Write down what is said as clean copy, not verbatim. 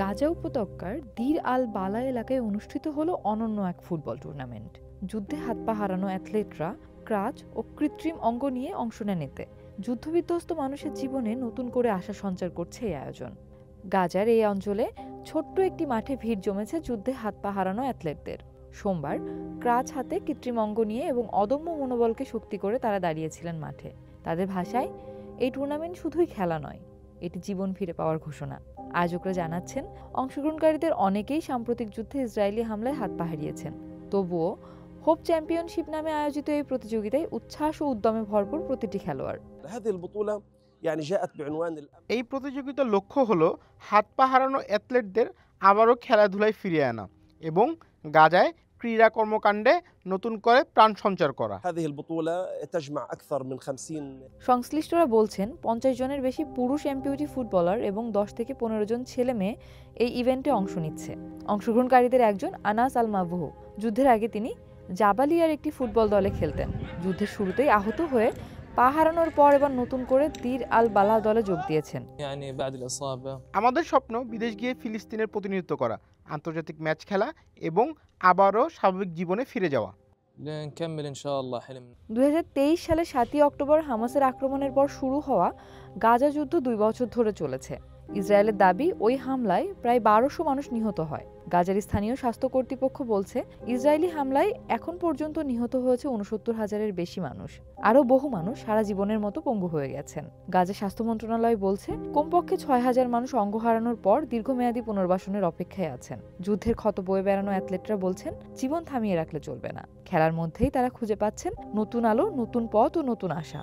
গাজা উপত্যকার দির আল বালা এলাকায় অনুষ্ঠিত হলো অনন্য এক ফুটবল টুর্নামেন্ট। যুদ্ধে হাত পা হারানো অ্যাথলেটরা ক্রাচ ও কৃত্রিম অঙ্গ নিয়ে অংশ নেন এতে। যুদ্ধবিধ্বস্ত মানুষের জীবনে নতুন করে আশা সঞ্চার করছে এই আয়োজন। গাজার এই অঞ্চলে ছোট্ট একটি মাঠে ভিড় জমেছে যুদ্ধে হাত পা হারানো অ্যাথলেটদের। সোমবার ক্রাচ হাতে কৃত্রিম অঙ্গ নিয়ে এবং অদম্য মনোবলকে শক্তি করে তারা দাঁড়িয়েছিলেন মাঠে। তাদের ভাষায় এই টুর্নামেন্ট শুধুই খেলা নয়, এটি জীবন ফিরে পাওয়ার ঘোষণা। আয়োজকরা জানাচ্ছেন, অংশগ্রহণকারীদের অনেকেই সাম্প্রতিক যুদ্ধে ইসরায়েলি হামলায় হাত পা হারিয়েছেন। তবুও হোপ চ্যাম্পিয়নশিপ নামে আয়োজিত এই প্রতিযোগিতায় উচ্ছ্বাস ও উদ্যমে ভরপুর প্রতিটি খেলোয়াড়। এই প্রতিযোগিতার লক্ষ্য হলো হাত পা হারানো অ্যাথলেটদের আবারও খেলাধুলায় ফিরিয়ে আনা এবং গাজায় ক্রীড়া কর্মকাণ্ডে নতুন করে প্রাণ সঞ্চার করা। সংশ্লিষ্টরা বলছেন, 50 জনের বেশি পুরুষ এমপিওটি ফুটবলার এবং 10 থেকে 15 জন ছেলে মেয়ে এই ইভেন্টে অংশ নিচ্ছে। অংশগ্রহণকারীদের একজন আনাস আল মাবুহ। যুদ্ধের আগে তিনি জাবালিয়ার একটি ফুটবল দলে খেলতেন। যুদ্ধের শুরুতেই আহত হয়ে পা হারানোর পর এবার নতুন করে দির আল বালা দলে যোগ দিয়েছেন। আমাদের স্বপ্ন বিদেশ গিয়ে ফিলিস্তিনের প্রতিনিধিত্ব করা, আন্তর্জাতিক ম্যাচ খেলা এবং আবারও স্বাভাবিক জীবনে ফিরে যাওয়া। 2023 সালে 7 অক্টোবর হামাসের আক্রমণের পর শুরু হওয়া গাজা যুদ্ধ 2 বছর ধরে চলেছে। ইসরায়েলের দাবি, ওই হামলায় প্রায় 1200 মানুষ নিহত হয়। গাজার স্থানীয় স্বাস্থ্য কর্তৃপক্ষ বলছে, ইসরায়েলি হামলায় এখন পর্যন্ত নিহত হয়েছে 69,000-এর বেশি মানুষ। আরও বহু মানুষ সারা জীবনের মতো পঙ্গু হয়ে গেছেন। গাজা স্বাস্থ্য মন্ত্রণালয় বলছে, কমপক্ষে 6,000 মানুষ অঙ্গ হারানোর পর দীর্ঘমেয়াদী পুনর্বাসনের অপেক্ষায় আছেন। যুদ্ধের ক্ষত বয়ে বেড়ানো অ্যাথলেটরা বলছেন, জীবন থামিয়ে রাখলে চলবে না। খেলার মধ্যেই তারা খুঁজে পাচ্ছেন নতুন আলো, নতুন পথ ও নতুন আশা।